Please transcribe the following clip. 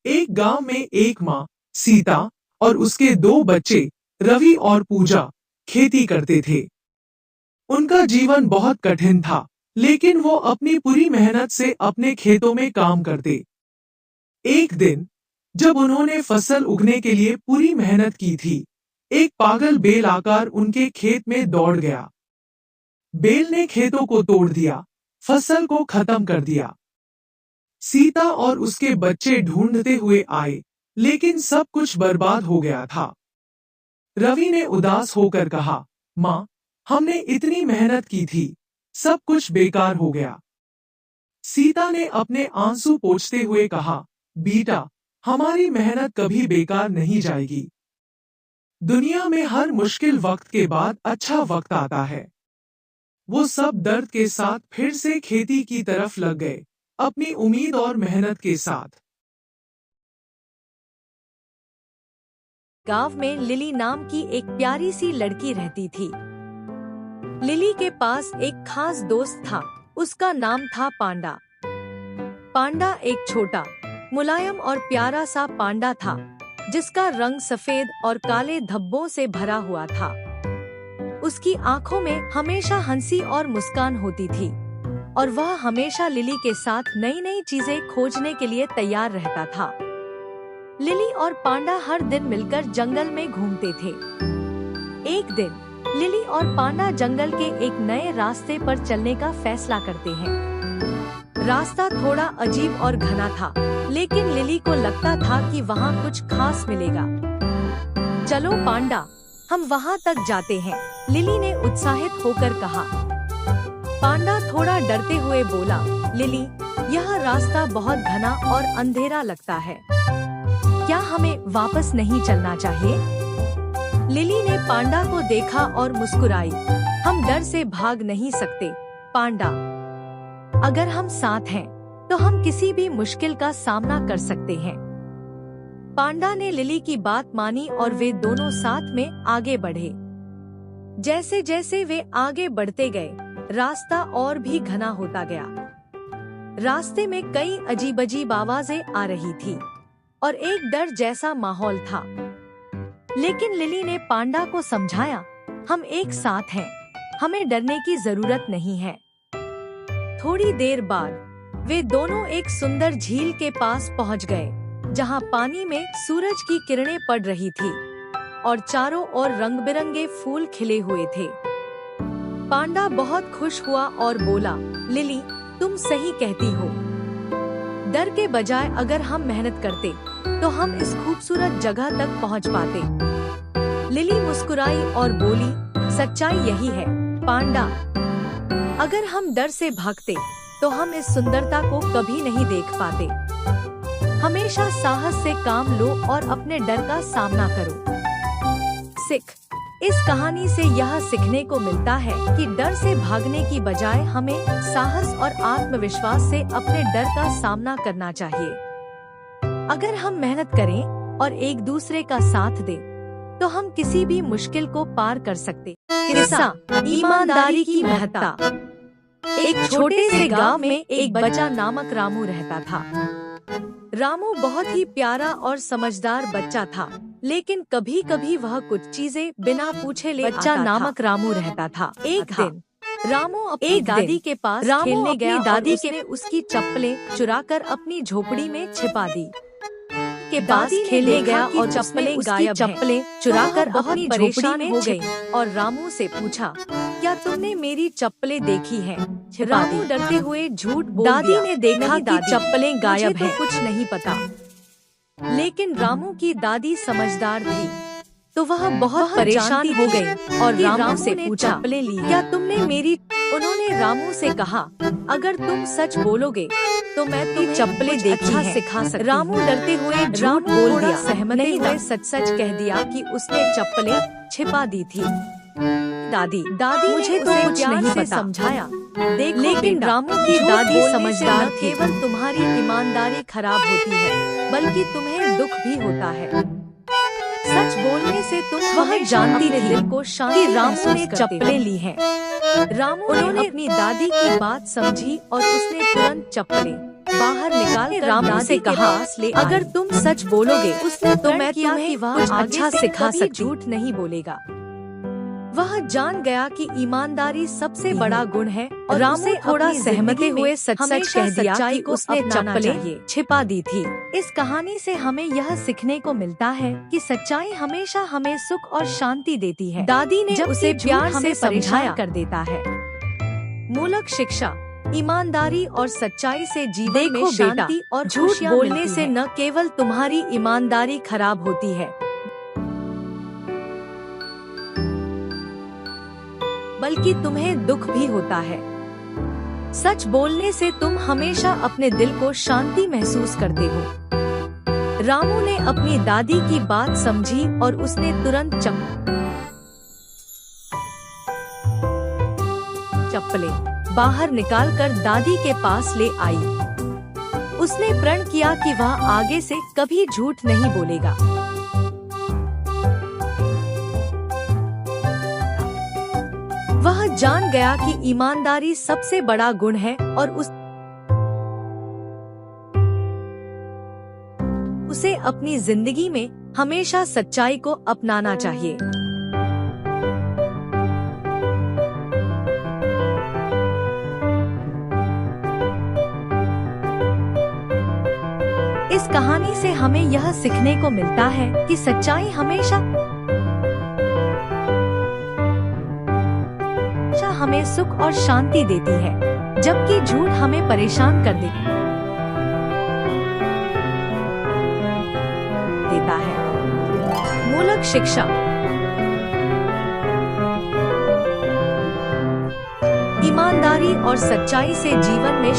एक गांव में एक माँ सीता और उसके दो बच्चे रवि और पूजा खेती करते थे। उनका जीवन बहुत कठिन था, लेकिन वो अपनी पूरी मेहनत से अपने खेतों में काम करते। एक दिन जब उन्होंने फसल उगने के लिए पूरी मेहनत की थी, एक पागल बेल आकर उनके खेत में दौड़ गया। बेल ने खेतों को तोड़ दिया, फसल को खत्म कर दिया। सीता और उसके बच्चे ढूंढते हुए आए, लेकिन सब कुछ बर्बाद हो गया था। रवि ने उदास होकर कहा, माँ, हमने इतनी मेहनत की थी, सब कुछ बेकार हो गया। सीता ने अपने आंसू पोंछते हुए कहा, बेटा, हमारी मेहनत कभी बेकार नहीं जाएगी। दुनिया में हर मुश्किल वक्त के बाद अच्छा वक्त आता है। वो सब दर्द के साथ फिर से खेती की तरफ लग गए, अपनी उम्मीद और मेहनत के साथ। गांव में लिली नाम की एक प्यारी सी लड़की रहती थी। लिली के पास एक खास दोस्त था, उसका नाम था पांडा। पांडा एक छोटा, मुलायम और प्यारा सा पांडा था, जिसका रंग सफेद और काले धब्बों से भरा हुआ था। उसकी आंखों में हमेशा हंसी और मुस्कान होती थी, और वह हमेशा लिली के साथ नई नई चीजें खोजने के लिए तैयार रहता था। लिली और पांडा हर दिन मिलकर जंगल में घूमते थे। एक दिन लिली और पांडा जंगल के एक नए रास्ते पर चलने का फैसला करते हैं। रास्ता थोड़ा अजीब और घना था, लेकिन लिली को लगता था कि वहाँ कुछ खास मिलेगा। चलो पांडा, हम वहाँ तक जाते हैं, लिली ने उत्साहित होकर कहा। पांडा थोड़ा डरते हुए बोला, लिली, यह रास्ता बहुत घना और अंधेरा लगता है, क्या हमें वापस नहीं चलना चाहिए? लिली ने पांडा को देखा और मुस्कुराई, हम डर से भाग नहीं सकते पांडा, अगर हम साथ हैं तो हम किसी भी मुश्किल का सामना कर सकते हैं। पांडा ने लिली की बात मानी और वे दोनों साथ में आगे बढ़े। जैसे जैसे वे आगे बढ़ते गए, रास्ता और भी घना होता गया। रास्ते में कई अजीब-अजीब आवाजें आ रही थी और एक डर जैसा माहौल था। लेकिन लिली ने पांडा को समझाया, हम एक साथ हैं, हमें डरने की जरूरत नहीं है। थोड़ी देर बाद वे दोनों एक सुंदर झील के पास पहुंच गए, जहां पानी में सूरज की किरणें पड़ रही थी और चारों ओर रंग-बिरंगे फूल खिले हुए थे। पांडा बहुत खुश हुआ और बोला, लिली, तुम सही कहती हो। डर के बजाय अगर हम मेहनत करते तो हम इस खूबसूरत जगह तक पहुंच पाते। लिली मुस्कुराई और बोली, सच्चाई यही है पांडा, अगर हम डर से भागते तो हम इस सुंदरता को कभी नहीं देख पाते। हमेशा साहस से काम लो और अपने डर का सामना करो। सिख, इस कहानी से यह सीखने को मिलता है कि डर से भागने की बजाय हमें साहस और आत्मविश्वास से अपने डर का सामना करना चाहिए। अगर हम मेहनत करें और एक दूसरे का साथ दें, तो हम किसी भी मुश्किल को पार कर सकते। किस्सा, ईमानदारी की महत्ता। एक छोटे से गांव में एक बच्चा नामक रामू रहता था। रामू बहुत ही प्यारा और समझदार बच्चा था, लेकिन कभी कभी वह कुछ चीजें बिना पूछे ले आता था। बच्चा नामक रामू रहता था। एक दिन रामू अपनी दादी के पास खेलने गया। दादी ने उसकी चप्पलें चुराकर अपनी झोपड़ी में छिपा दी। के पास खेलने गया और चप्पलें गायब हैं। चप्पलें चुराकर अपनी परेशान हो गई और रामू से पूछा, क्या तुमने मेरी चप्पलें देखी हैं? रामू डरते हुए झूठ बोल दिया। दादी ने देखा कि चप्पलें गायब हैं। कुछ नहीं पता। लेकिन रामू की दादी समझदार थी, तो वह बहुत परेशान हो गई और रामू से पूछा, चप्पलें ली क्या तुमने मेरी? उन्होंने रामू से कहा, अगर तुम सच बोलोगे तो मैं तुम्हें चप्पलें देखी हैं सिखा सकती। रामू डरते हुए झूठ बोल दिया। सहमत नहीं हुए सच सच कह दिया कि उसने चप्पलें छिपा दी थी। दादी मुझे तो कुछ नहीं पता समझाया। लेकिन रामू की दादी समझदार थी। केवल तुम्हारी ईमानदारी खराब होती है, बल्कि तुम्हें दुख भी होता है। सच बोलने से तुम वह जानती थी दिल को शांति रामू ने चप्पलें ली हैं। रामू ने अपनी दादी की बात समझी और उसने तुरंत चप्पलें बाहर निकाल रामू से कहा, अगर तुम सच बोलोगे उसने तो मैं तुम्हें कुछ अच्छा सिखा सकती, झूठ नहीं बोलेगा। वह जान गया कि ईमानदारी सबसे बड़ा गुण है और रामू थोड़ा सहमते हुए सच कह दिया कि उसने चप्पलें छिपा दी थी। इस कहानी से हमें यह सीखने को मिलता है कि सच्चाई हमेशा हमें सुख और शांति देती है। दादी ने उसे प्यार से समझाया कर देता है। मूलक शिक्षा, ईमानदारी और सच्चाई से जीवन में शांति और झूठ बोलने से न केवल तुम्हारी ईमानदारी खराब होती है बल्कि तुम्हें दुख भी होता है। सच बोलने से तुम हमेशा अपने दिल को शांति महसूस करते हो। रामू ने अपनी दादी की बात समझी और उसने तुरंत चप्पलें बाहर निकालकर दादी के पास ले आई। उसने प्रण किया कि वह आगे से कभी झूठ नहीं बोलेगा। वह जान गया कि ईमानदारी सबसे बड़ा गुण है और उसे अपनी जिंदगी में हमेशा सच्चाई को अपनाना चाहिए। इस कहानी से हमें यह सीखने को मिलता है कि सच्चाई हमेशा हमें सुख और शांति देती है, जबकि झूठ हमें परेशान कर देता है। मूलक शिक्षा, ईमानदारी और सच्चाई से जीवन में